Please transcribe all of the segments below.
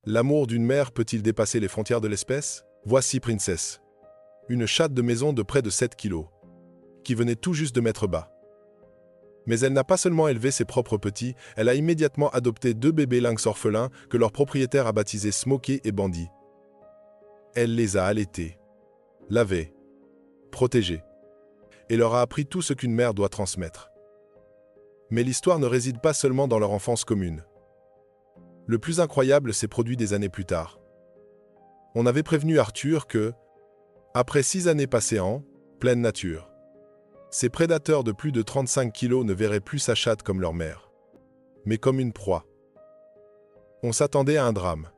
L'amour d'une mère peut-il dépasser les frontières de l'espèce? Voici Princess, une chatte de maison de près de 7 kilos, qui venait tout juste de mettre bas. Mais elle n'a pas seulement élevé ses propres petits, elle a immédiatement adopté 2 bébés lynx orphelins que leur propriétaire a baptisés Smokey et Bandy. Elle les a allaités, lavés, protégés, et leur a appris tout ce qu'une mère doit transmettre. Mais l'histoire ne réside pas seulement dans leur enfance commune. Le plus incroyable s'est produit des années plus tard. On avait prévenu Arthur que, après 6 années passées en pleine nature, ces prédateurs de plus de 35 kilos ne verraient plus sa chatte comme leur mère, mais comme une proie. On s'attendait à un drame.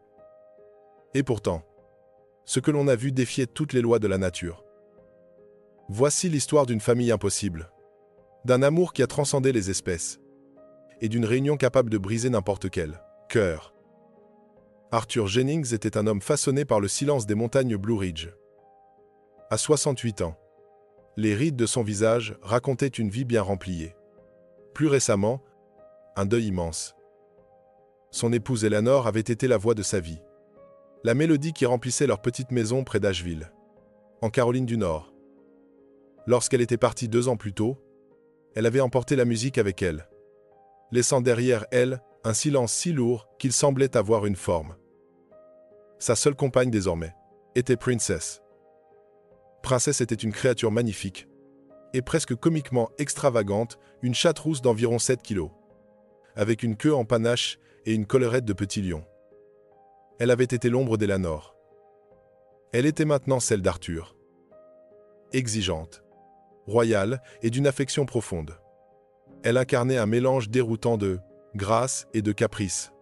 Et pourtant, ce que l'on a vu défiait toutes les lois de la nature. Voici l'histoire d'une famille impossible, d'un amour qui a transcendé les espèces, et d'une réunion capable de briser n'importe quel cœur. Arthur Jennings était un homme façonné par le silence des montagnes Blue Ridge. À 68 ans, les rides de son visage racontaient une vie bien remplie. Plus récemment, un deuil immense. Son épouse Eleanor avait été la voix de sa vie. La mélodie qui remplissait leur petite maison près d'Asheville, en Caroline du Nord. Lorsqu'elle était partie 2 ans plus tôt, elle avait emporté la musique avec elle, laissant derrière elle un silence si lourd qu'il semblait avoir une forme. Sa seule compagne désormais était Princess. Princess était une créature magnifique et presque comiquement extravagante, une chatte rousse d'environ 7 kilos, avec une queue en panache et une collerette de petit lion. Elle avait été l'ombre d'Eleanor. Elle était maintenant celle d'Arthur. Exigeante, royale et d'une affection profonde. Elle incarnait un mélange déroutant de grâce et de caprice.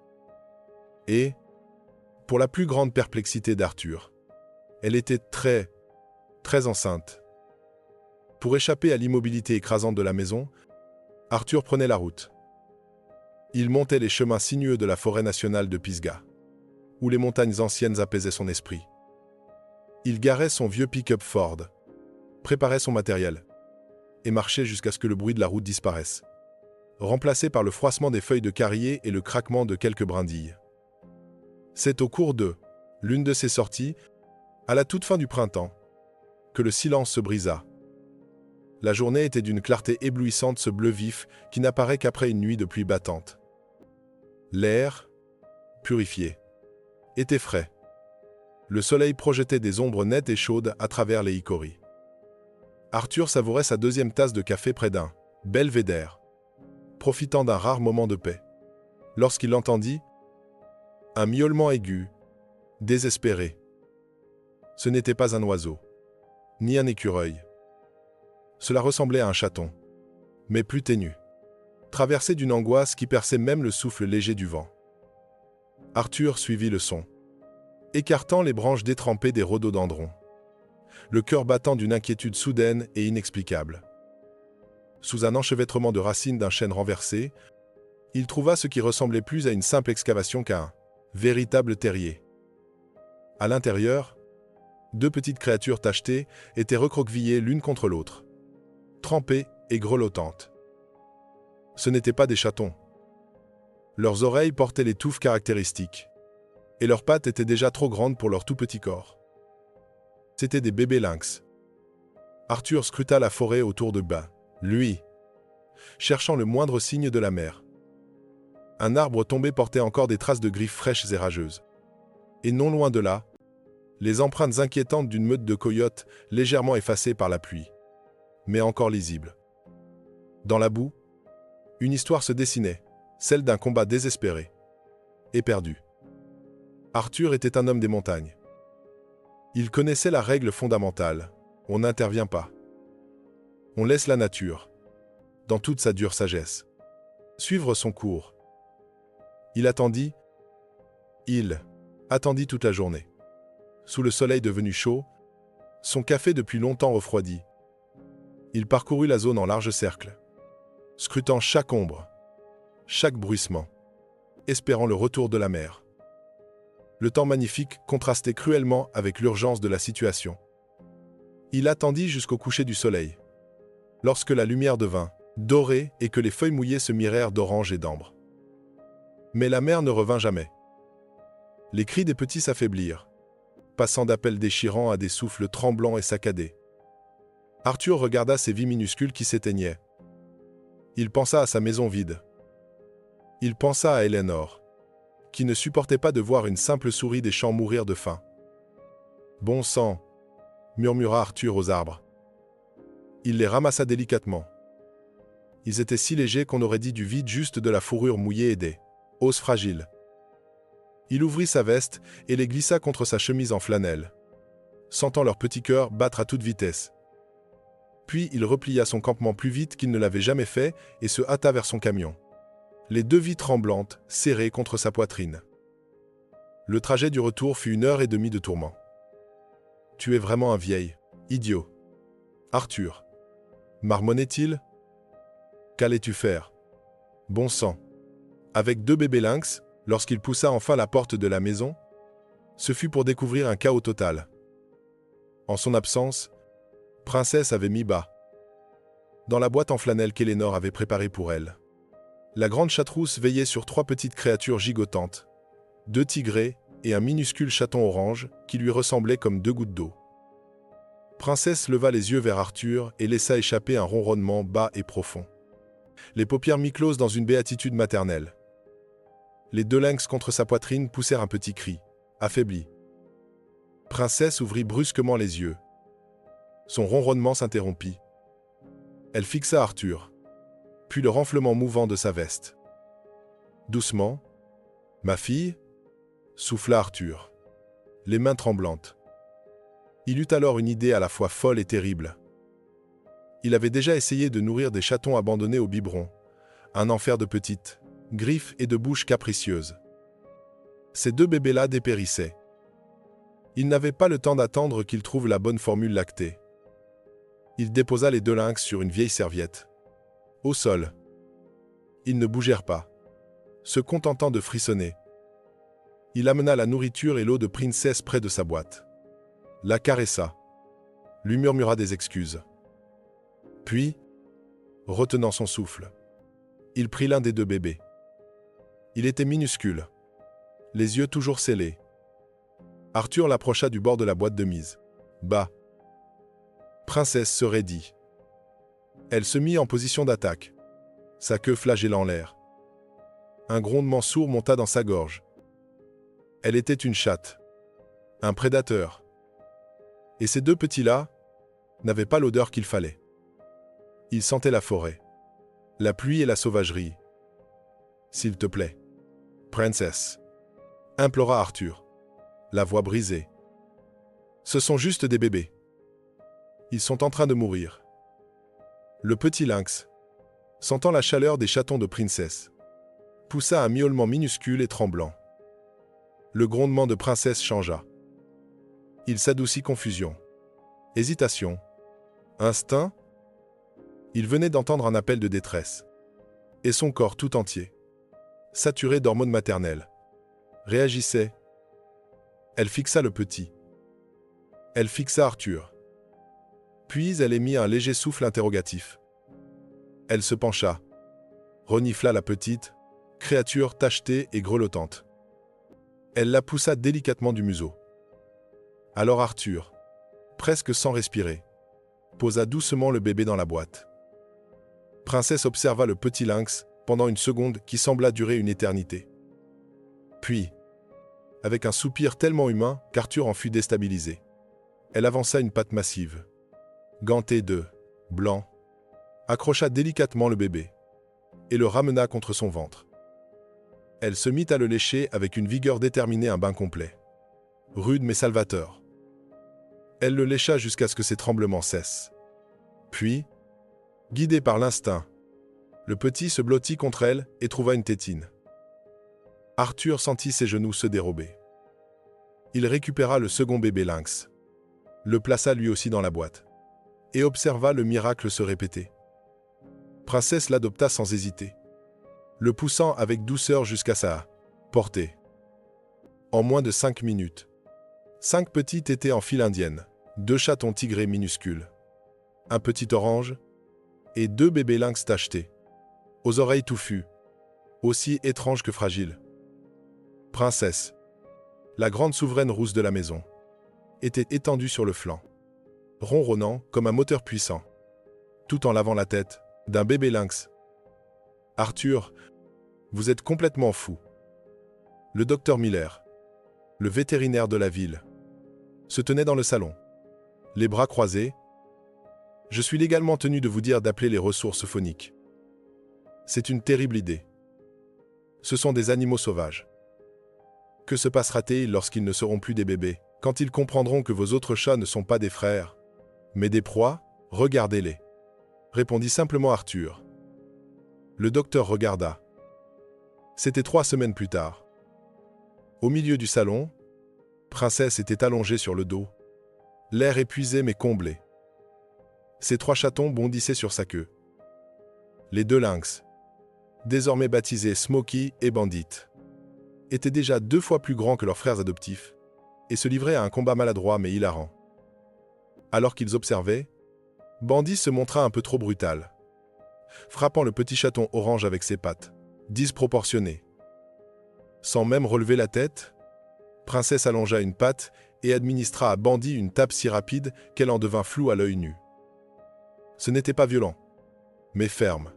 Et, pour la plus grande perplexité d'Arthur, elle était très enceinte. Pour échapper à l'immobilité écrasante de la maison, Arthur prenait la route. Il montait les chemins sinueux de la forêt nationale de Pisgah, où les montagnes anciennes apaisaient son esprit. Il garait son vieux pick-up Ford, préparait son matériel, et marchait jusqu'à ce que le bruit de la route disparaisse, remplacé par le froissement des feuilles de carrier et le craquement de quelques brindilles. C'est au cours de l'une de ces sorties, à la toute fin du printemps, que le silence se brisa. La journée était d'une clarté éblouissante, ce bleu vif qui n'apparaît qu'après une nuit de pluie battante. L'air, purifié, était frais. Le soleil projetait des ombres nettes et chaudes à travers les hickories. Arthur savourait sa 2e tasse de café près d'un belvédère, profitant d'un rare moment de paix, lorsqu'il entendit un miaulement aigu, désespéré. Ce n'était pas un oiseau, ni un écureuil. Cela ressemblait à un chaton, mais plus ténu, traversé d'une angoisse qui perçait même le souffle léger du vent. Arthur suivit le son, écartant les branches détrempées des rhododendrons, le cœur battant d'une inquiétude soudaine et inexplicable. Sous un enchevêtrement de racines d'un chêne renversé, il trouva ce qui ressemblait plus à une simple excavation qu'à un véritable terrier. À l'intérieur, 2 petites créatures tachetées étaient recroquevillées l'une contre l'autre, trempées et grelottantes. Ce n'étaient pas des chatons. Leurs oreilles portaient les touffes caractéristiques, et leurs pattes étaient déjà trop grandes pour leur tout petit corps. C'étaient des bébés lynx. Arthur scruta la forêt autour de bas, lui, cherchant le moindre signe de la mer. Un arbre tombé portait encore des traces de griffes fraîches et rageuses. Et non loin de là, les empreintes inquiétantes d'une meute de coyotes légèrement effacées par la pluie, mais encore lisibles. Dans la boue, une histoire se dessinait, celle d'un combat désespéré et perdu. Arthur était un homme des montagnes. Il connaissait la règle fondamentale, on n'intervient pas. On laisse la nature, dans toute sa dure sagesse, suivre son cours. Il attendit toute la journée. Sous le soleil devenu chaud, son café depuis longtemps refroidi. Il parcourut la zone en large cercle, scrutant chaque ombre, chaque bruissement, espérant le retour de la mer. Le temps magnifique contrastait cruellement avec l'urgence de la situation. Il attendit jusqu'au coucher du soleil, lorsque la lumière devint dorée et que les feuilles mouillées se mirèrent d'orange et d'ambre. Mais la mer ne revint jamais. Les cris des petits s'affaiblirent, passant d'appels déchirants à des souffles tremblants et saccadés. Arthur regarda ces vies minuscules qui s'éteignaient. Il pensa à sa maison vide. Il pensa à Eleanor, qui ne supportait pas de voir une simple souris des champs mourir de faim. « Bon sang !» murmura Arthur aux arbres. Il les ramassa délicatement. Ils étaient si légers qu'on aurait dit du vide juste de la fourrure mouillée et des os fragiles. Il ouvrit sa veste et les glissa contre sa chemise en flanelle, sentant leur petit cœur battre à toute vitesse. Puis il replia son campement plus vite qu'il ne l'avait jamais fait et se hâta vers son camion, les deux vies tremblantes, serrées contre sa poitrine. Le trajet du retour fut 1h30 de tourment. « Tu es vraiment un vieil idiot. Arthur. » marmonnait-il. « Qu'allais-tu faire? Bon sang. » Avec 2 bébés lynx, lorsqu'il poussa enfin la porte de la maison, ce fut pour découvrir un chaos total. En son absence, Princesse avait mis bas dans la boîte en flanelle qu'Eleanor avait préparée pour elle. La grande chatrousse veillait sur 3 petites créatures gigotantes, 2 tigrés et un minuscule chaton orange qui lui ressemblait comme 2 gouttes d'eau. Princesse leva les yeux vers Arthur et laissa échapper un ronronnement bas et profond, les paupières mi-closes dans une béatitude maternelle. Les 2 lynx contre sa poitrine poussèrent un petit cri, affaibli. Princesse ouvrit brusquement les yeux. Son ronronnement s'interrompit. Elle fixa Arthur, puis le renflement mouvant de sa veste. « Doucement, ma fille ?» souffla Arthur, les mains tremblantes. Il eut alors une idée à la fois folle et terrible. Il avait déjà essayé de nourrir des chatons abandonnés au biberon, un enfer de petites griffes et de bouches capricieuses. Ces 2 bébés-là dépérissaient. Il n'avait pas le temps d'attendre qu'ils trouvent la bonne formule lactée. Il déposa les 2 lynx sur une vieille serviette, au sol. Ils ne bougèrent pas, se contentant de frissonner. Il amena la nourriture et l'eau de Princesse près de sa boîte, la caressa, lui murmura des excuses. Puis, retenant son souffle, il prit l'un des 2 bébés. Il était minuscule, les yeux toujours scellés. Arthur l'approcha du bord de la boîte de mise. Bas. Princesse se raidit. Elle se mit en position d'attaque, sa queue flagellant l'air. Un grondement sourd monta dans sa gorge. Elle était une chatte, un prédateur. Et ces 2 petits-là n'avaient pas l'odeur qu'il fallait. Ils sentaient la forêt, la pluie et la sauvagerie. « S'il te plaît, Princess » implora Arthur, la voix brisée. « Ce sont juste des bébés. Ils sont en train de mourir. » Le petit lynx, sentant la chaleur des chatons de Princesse, poussa un miaulement minuscule et tremblant. Le grondement de Princesse changea. Il s'adoucit confusion, hésitation, instinct. Il venait d'entendre un appel de détresse. Et son corps tout entier, saturé d'hormones maternelles, réagissait. Elle fixa le petit. Elle fixa Arthur. Puis elle émit un léger souffle interrogatif. Elle se pencha, renifla la petite créature tachetée et grelottante. Elle la poussa délicatement du museau. Alors Arthur, presque sans respirer, posa doucement le bébé dans la boîte. Princesse observa le petit lynx pendant une seconde qui sembla durer une éternité. Puis, avec un soupir tellement humain qu'Arthur en fut déstabilisé, elle avança une patte massive, gantée de blanc, accrocha délicatement le bébé et le ramena contre son ventre. Elle se mit à le lécher avec une vigueur déterminée, un bain complet, rude mais salvateur. Elle le lécha jusqu'à ce que ses tremblements cessent. Puis, guidé par l'instinct, le petit se blottit contre elle et trouva une tétine. Arthur sentit ses genoux se dérober. Il récupéra le second bébé lynx, le plaça lui aussi dans la boîte, et observa le miracle se répéter. Princesse l'adopta sans hésiter, le poussant avec douceur jusqu'à sa portée. En moins de 5 minutes, 5 petits étaient en file indienne, 2 chatons tigrés minuscules, un petit orange et 2 bébés lynx tachetés, aux oreilles touffues, aussi étranges que fragiles. Princesse, La grande souveraine rousse de la maison était étendue sur le flanc, ronronnant comme un moteur puissant, tout en lavant la tête d'un bébé lynx. « Arthur, vous êtes complètement fou. » Le docteur Miller, le vétérinaire de la ville, se tenait dans le salon, les bras croisés. « Je suis légalement tenu de vous dire d'appeler les ressources phoniques. C'est une terrible idée. Ce sont des animaux sauvages. Que se passera-t-il lorsqu'ils ne seront plus des bébés, quand ils comprendront que vos autres chats ne sont pas des frères, mais des proies? Regardez-les, » répondit simplement Arthur. Le docteur regarda. C'était 3 semaines plus tard. Au milieu du salon, Princesse était allongée sur le dos, l'air épuisé mais comblé. Ses 3 chatons bondissaient sur sa queue. Les 2 lynx, désormais baptisés Smokey et Bandit, étaient déjà 2 fois plus grands que leurs frères adoptifs et se livraient à un combat maladroit mais hilarant. Alors qu'ils observaient, Bandit se montra un peu trop brutal, frappant le petit chaton orange avec ses pattes, disproportionnées. Sans même relever la tête, Princesse allongea une patte et administra à Bandit une tape si rapide qu'elle en devint floue à l'œil nu. Ce n'était pas violent, mais ferme.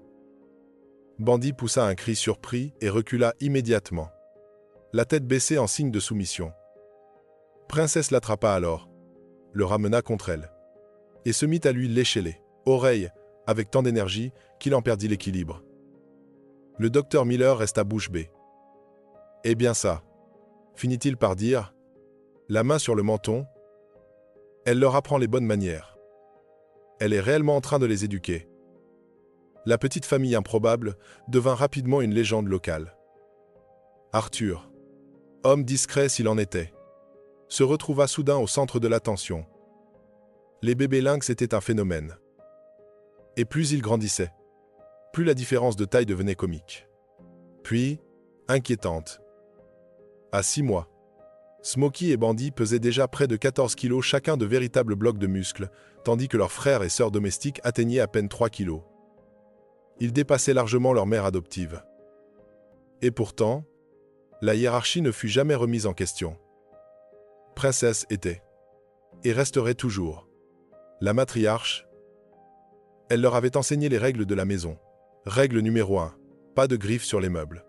Bandit poussa un cri surpris et recula immédiatement, la tête baissée en signe de soumission. Princesse l'attrapa alors, le ramena contre elle, et se mit à lui lécher les oreilles avec tant d'énergie qu'il en perdit l'équilibre. Le docteur Miller resta bouche bée. « Eh bien ça », finit-il par dire, la main sur le menton. « Elle leur apprend les bonnes manières. Elle est réellement en train de les éduquer. » La petite famille improbable devint rapidement une légende locale. Arthur, homme discret s'il en était, se retrouva soudain au centre de l'attention. Les bébés lynx étaient un phénomène. Et plus ils grandissaient, plus la différence de taille devenait comique. Puis, inquiétante. À 6 mois, Smokey et Bandit pesaient déjà près de 14 kilos chacun, de véritables blocs de muscles, tandis que leurs frères et sœurs domestiques atteignaient à peine 3 kilos. Ils dépassaient largement leur mère adoptive. Et pourtant, la hiérarchie ne fut jamais remise en question. Princesse était, et resterait toujours, la matriarche. Elle leur avait enseigné les règles de la maison. Règle numéro 1, pas de griffes sur les meubles.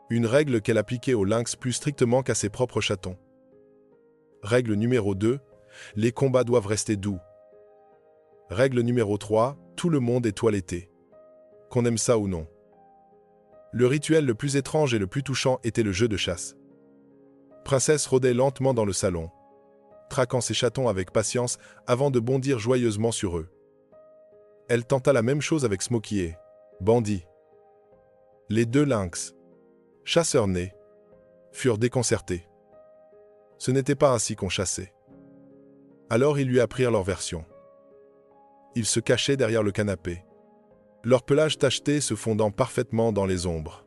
Une règle qu'elle appliquait aux lynx plus strictement qu'à ses propres chatons. Règle numéro 2, les combats doivent rester doux. Règle numéro 3, tout le monde est toiletté, qu'on aime ça ou non. Le rituel le plus étrange et le plus touchant était le jeu de chasse. Princesse rôdait lentement dans le salon, traquant ses chatons avec patience avant de bondir joyeusement sur eux. Elle tenta la même chose avec Smokey et Bandit. Les 2 lynx, chasseurs nés, furent déconcertés. Ce n'était pas ainsi qu'on chassait. Alors ils lui apprirent leur version. Ils se cachaient derrière le canapé, leur pelage tacheté se fondant parfaitement dans les ombres.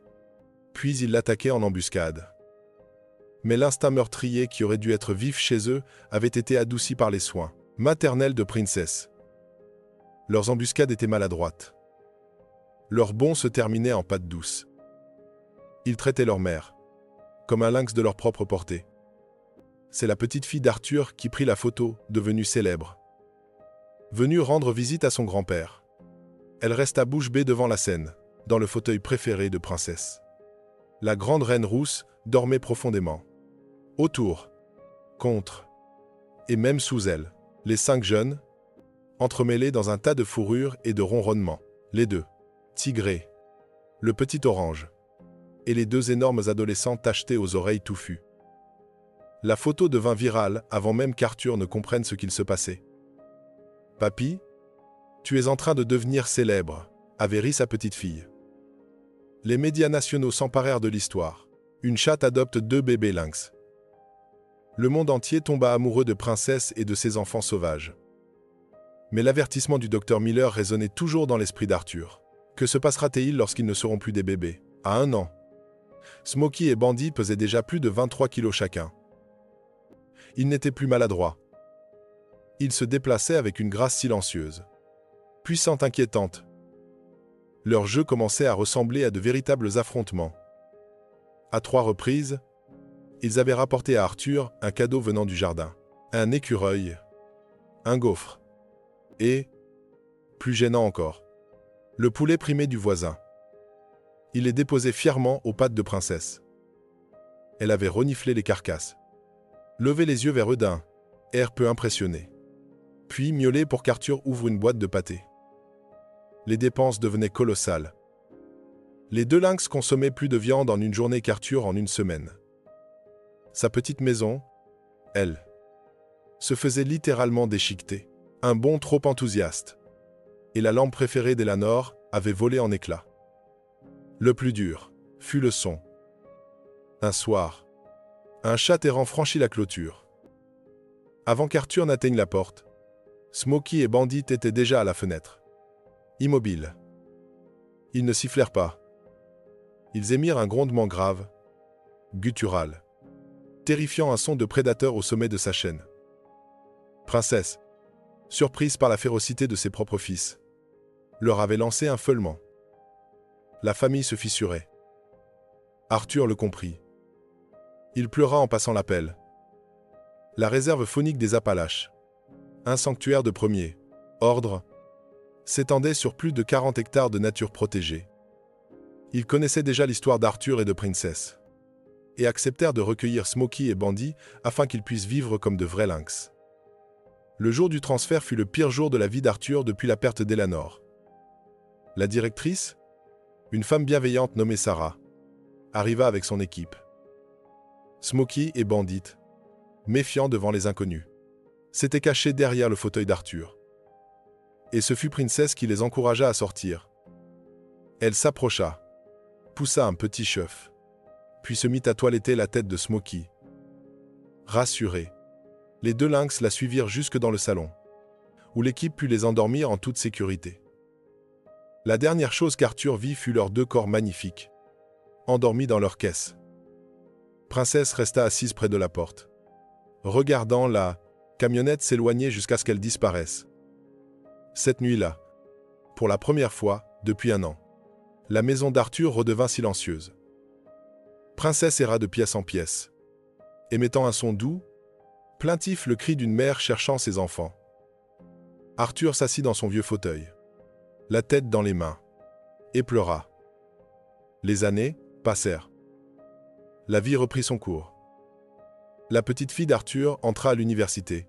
Puis ils l'attaquaient en embuscade. Mais l'instinct meurtrier qui aurait dû être vif chez eux avait été adouci par les soins maternels de Princesse. Leurs embuscades étaient maladroites. Leurs bonds se terminaient en pattes douces. Ils traitaient leur mère comme un lynx de leur propre portée. C'est la petite fille d'Arthur qui prit la photo, devenue célèbre. Venue rendre visite à son grand-père, elle resta bouche bée devant la scène, dans le fauteuil préféré de Princesse. La grande reine rousse dormait profondément. Autour, contre, et même sous elle, les 5 jeunes, entremêlés dans un tas de fourrures et de ronronnements, les 2 tigrés, le petit orange, et les 2 énormes adolescents tachetés aux oreilles touffues. La photo devint virale avant même qu'Arthur ne comprenne ce qu'il se passait. « Papy, tu es en train de devenir célèbre », avait ri sa petite fille. Les médias nationaux s'emparèrent de l'histoire. Une chatte adopte 2 bébés lynx. Le monde entier tomba amoureux de Princesse et de ses enfants sauvages. Mais l'avertissement du docteur Miller résonnait toujours dans l'esprit d'Arthur. Que se passera-t-il lorsqu'ils ne seront plus des bébés? À 1 an, Smokey et Bandit pesaient déjà plus de 23 kilos chacun. Ils n'étaient plus maladroits. Ils se déplaçaient avec une grâce silencieuse, puissante, inquiétante. Leur jeu commençait à ressembler à de véritables affrontements. À 3 reprises, Ils avaient rapporté à Arthur un cadeau venant du jardin. Un écureuil, un gaufre et, plus gênant encore, le poulet primé du voisin. Il les déposait fièrement aux pattes de Princesse. Elle avait reniflé les carcasses, levé les yeux vers eux d'un air peu impressionné, puis miaulé pour qu'Arthur ouvre une boîte de pâté. Les dépenses devenaient colossales. Les deux lynx consommaient plus de viande en une journée qu'Arthur en une semaine. Sa petite maison, elle, se faisait littéralement déchiqueter. Un bond trop enthousiaste. Et la lampe préférée d'Elanor avait volé en éclats. Le plus dur fut le son. Un soir, un chat errant franchit la clôture. Avant qu'Arthur n'atteigne la porte, Smokey et Bandit étaient déjà à la fenêtre, immobiles. Ils ne sifflèrent pas. Ils émirent un grondement grave, guttural, terrifiant un son de prédateur au sommet de sa chaîne. Princesse, surprise par la férocité de ses propres fils, leur avait lancé un feulement. La famille se fissurait. Arthur le comprit. Il pleura en passant l'appel. La réserve faunique des Appalaches, un sanctuaire de premier ordre, s'étendait sur plus de 40 hectares de nature protégée. Ils connaissaient déjà l'histoire d'Arthur et de Princess, et acceptèrent de recueillir Smokey et Bandit afin qu'ils puissent vivre comme de vrais lynx. Le jour du transfert fut le pire jour de la vie d'Arthur depuis la perte d'Elanor. La directrice, une femme bienveillante nommée Sarah, arriva avec son équipe. Smokey et Bandit, méfiants devant les inconnus, s'étaient cachés derrière le fauteuil d'Arthur. Et ce fut Princess qui les encouragea à sortir. Elle s'approcha, poussa un petit cheuf, puis se mit à toiletter la tête de Smokey. Rassurés, les deux lynx la suivirent jusque dans le salon, où l'équipe put les endormir en toute sécurité. La dernière chose qu'Arthur vit fut leurs deux corps magnifiques, endormis dans leur caisse. Princesse resta assise près de la porte, regardant la camionnette s'éloigner jusqu'à ce qu'elle disparaisse. Cette nuit-là, pour la première fois depuis un an, la maison d'Arthur redevint silencieuse. Princesse erra de pièce en pièce, émettant un son doux, plaintif, le cri d'une mère cherchant ses enfants. Arthur s'assit dans son vieux fauteuil, la tête dans les mains, et pleura. Les années passèrent. La vie reprit son cours. La petite fille d'Arthur entra à l'université.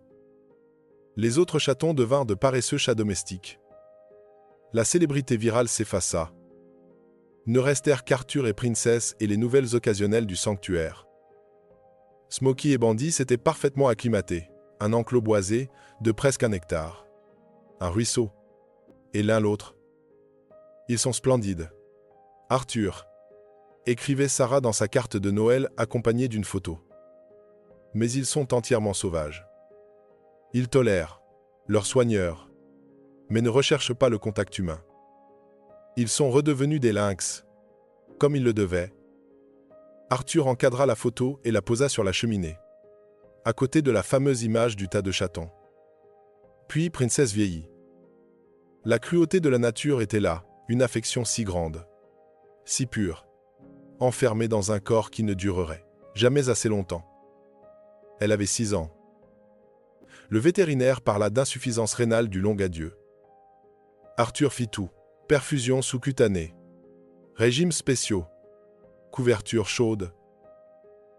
Les autres chatons devinrent de paresseux chats domestiques. La célébrité virale s'effaça. Ne restèrent qu'Arthur et Princess et les nouvelles occasionnelles du sanctuaire. Smokey et Bandit s'étaient parfaitement acclimatés, un enclos boisé de presque un hectare. Un ruisseau. Et l'un l'autre. Ils sont splendides. Arthur, écrivait Sarah dans sa carte de Noël accompagnée d'une photo. Mais ils sont entièrement sauvages. Ils tolèrent leurs soigneurs, mais ne recherchent pas le contact humain. Ils sont redevenus des lynx, comme ils le devaient. Arthur encadra la photo et la posa sur la cheminée, à côté de la fameuse image du tas de chatons. Puis Princess vieillit. La cruauté de la nature était là, une affection si grande, si pure, enfermée dans un corps qui ne durerait jamais assez longtemps. Elle avait 6 ans. Le vétérinaire parla d'insuffisance rénale du long adieu. Arthur fit tout. Perfusion sous-cutanée, régimes spéciaux, couverture chaude.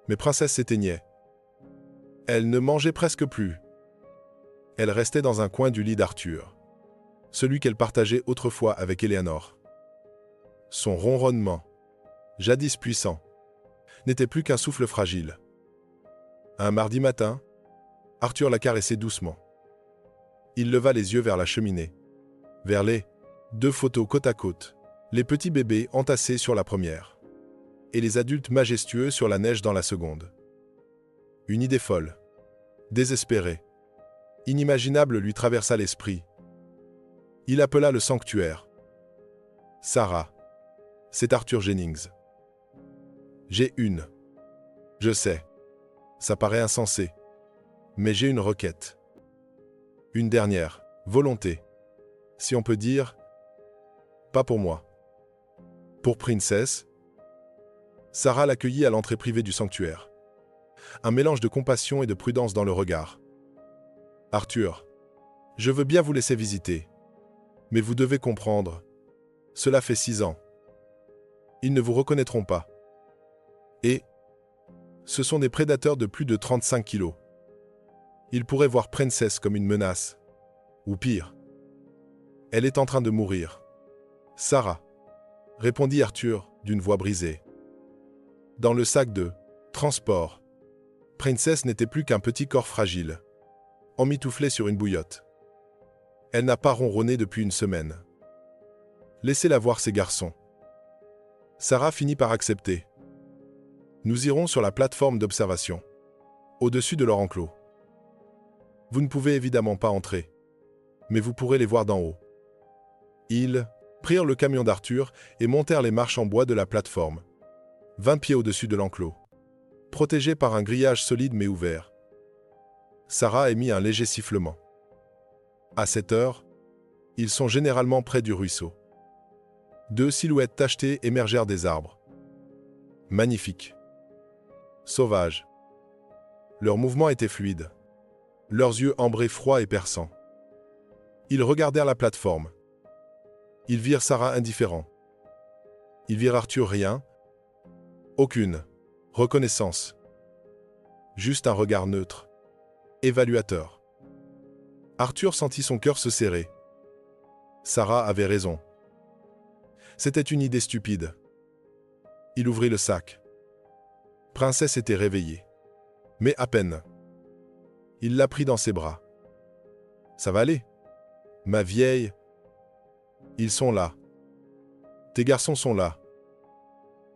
Mais Princesse s'éteignait. Elle ne mangeait presque plus. Elle restait dans un coin du lit d'Arthur, celui qu'elle partageait autrefois avec Eleanor. Son ronronnement, jadis puissant, n'était plus qu'un souffle fragile. Un mardi matin, Arthur la caressait doucement. Il leva les yeux vers la cheminée, vers les 2 photos côte à côte, les petits bébés entassés sur la première, et les adultes majestueux sur la neige dans la seconde. Une idée folle, désespérée, inimaginable lui traversa l'esprit. Il appela le sanctuaire. Sarah, c'est Arthur Jennings. J'ai une. Je sais, ça paraît insensé, mais j'ai une requête. Une dernière volonté, si on peut dire. Pas pour moi. Pour Princess. Sarah l'accueillit à l'entrée privée du sanctuaire. un mélange de compassion et de prudence dans le regard. « Arthur, je veux bien vous laisser visiter. Mais vous devez comprendre. Cela fait 6 ans. Ils ne vous reconnaîtront pas. Et ce sont des prédateurs de plus de 35 kilos. Ils pourraient voir Princess comme une menace. Ou pire. Elle est en train de mourir. »« Sarah, » répondit Arthur d'une voix brisée. Dans le sac de transport, Princess n'était plus qu'un petit corps fragile, emmitouflé sur une bouillotte. Elle n'a pas ronronné depuis une semaine. Laissez-la voir ces garçons. Sarah finit par accepter. Nous irons sur la plateforme d'observation, au-dessus de leur enclos. Vous ne pouvez évidemment pas entrer, mais vous pourrez les voir d'en haut. Ils prirent le camion d'Arthur et montèrent les marches en bois de la plateforme, 20 pieds au-dessus de l'enclos, protégé par un grillage solide mais ouvert. Sarah émit un léger sifflement. À cette heure, ils sont généralement près du ruisseau. 2 silhouettes tachetées émergèrent des arbres. Magnifiques. Sauvages. Leurs mouvements étaient fluides. Leurs yeux ambrés froids et perçants. Ils regardèrent la plateforme. Ils virent Sarah indifférent. Ils virent Arthur rien. Aucune reconnaissance. Juste un regard neutre. Évaluateur. Arthur sentit son cœur se serrer. Sarah avait raison. C'était une idée stupide. Il ouvrit le sac. Princess était réveillée. Mais à peine. Il la prit dans ses bras. « Ça va aller, ma vieille. Ils sont là. Tes garçons sont là.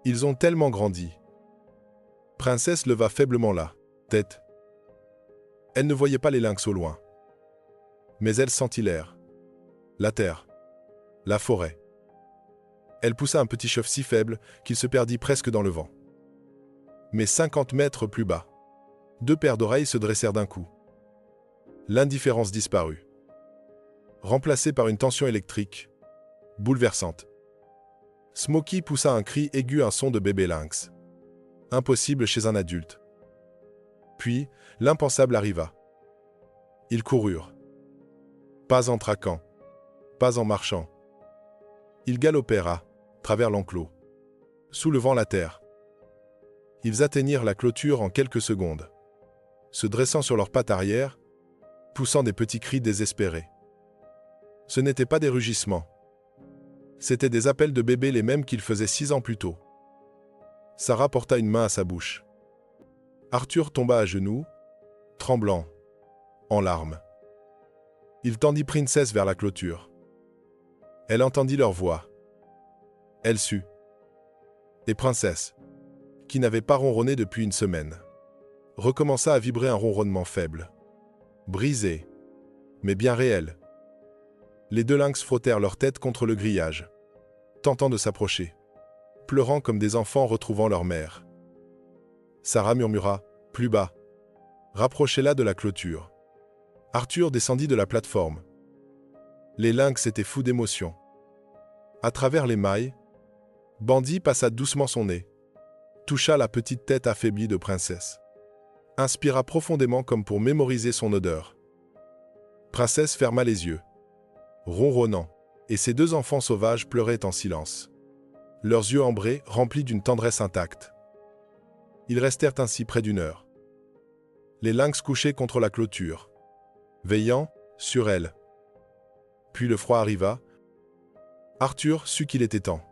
Ils ont tellement grandi. » Princess leva faiblement la tête. Elle ne voyait pas les lynx au loin. Mais elle sentit l'air, la terre, la forêt. Elle poussa un petit chef si faible qu'il se perdit presque dans le vent. Mais 50 mètres plus bas, 2 paires d'oreilles se dressèrent d'un coup. L'indifférence disparut, remplacée par une tension électrique, bouleversante. Smokey poussa un cri aigu, un son de bébé lynx. Impossible chez un adulte. Puis, l'impensable arriva. Ils coururent. Pas en traquant, pas en marchant. Ils galopèrent à travers l'enclos, soulevant la terre. Ils atteignirent la clôture en quelques secondes, se dressant sur leurs pattes arrière, poussant des petits cris désespérés. Ce n'étaient pas des rugissements. C'étaient des appels de bébé, les mêmes qu'ils faisaient 6 ans plus tôt. Sarah porta une main à sa bouche. Arthur tomba à genoux, tremblant, en larmes. Il tendit Princess vers la clôture. Elle entendit leur voix. Elle sut. Et Princess, qui n'avait pas ronronné depuis une semaine, recommença à vibrer un ronronnement faible, brisé, mais bien réel. Les 2 lynx frottèrent leur tête contre le grillage, tentant de s'approcher, pleurant comme des enfants retrouvant leur mère. Sarah murmura, plus bas. Rapprochez-la de la clôture. Arthur descendit de la plateforme. Les lynx étaient fous d'émotion. À travers les mailles, Bandit passa doucement son nez, toucha la petite tête affaiblie de Princess, inspira profondément comme pour mémoriser son odeur. Princess ferma les yeux, ronronnant, et ses 2 enfants sauvages pleuraient en silence, leurs yeux ambrés remplis d'une tendresse intacte. Ils restèrent ainsi près d'1 heure. Les lynx couchés contre la clôture, veillant sur elle. Puis le froid arriva. Arthur sut qu'il était temps.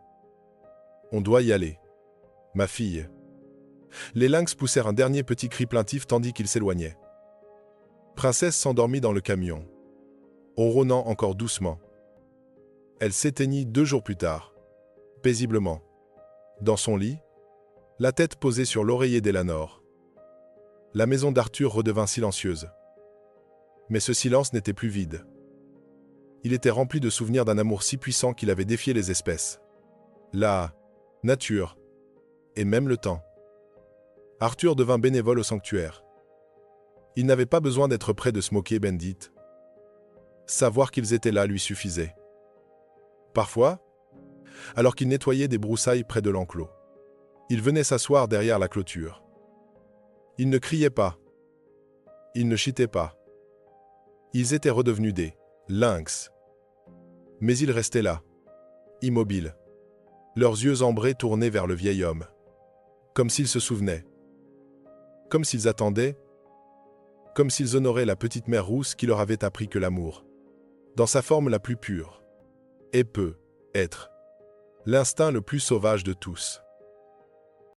On doit y aller, ma fille. Les lynx poussèrent un dernier petit cri plaintif tandis qu'ils s'éloignaient. Princess s'endormit dans le camion, ronronnant encore doucement. Elle s'éteignit 2 jours plus tard, paisiblement, dans son lit, la tête posée sur l'oreiller d'Elanor. La maison d'Arthur redevint silencieuse. Mais ce silence n'était plus vide. Il était rempli de souvenirs d'un amour si puissant qu'il avait défié les espèces, la nature, et même le temps. Arthur devint bénévole au sanctuaire. Il n'avait pas besoin d'être près de Smokey et Bandit. Savoir qu'ils étaient là lui suffisait. Parfois, alors qu'il nettoyait des broussailles près de l'enclos, il venait s'asseoir derrière la clôture. Ils ne criaient pas. Ils ne chitaient pas. Ils étaient redevenus des lynx. Mais ils restaient là, immobiles, leurs yeux ambrés tournés vers le vieil homme, comme s'ils se souvenaient, comme s'ils attendaient, comme s'ils honoraient la petite mère rousse qui leur avait appris que l'amour, dans sa forme la plus pure, et peut être l'instinct le plus sauvage de tous.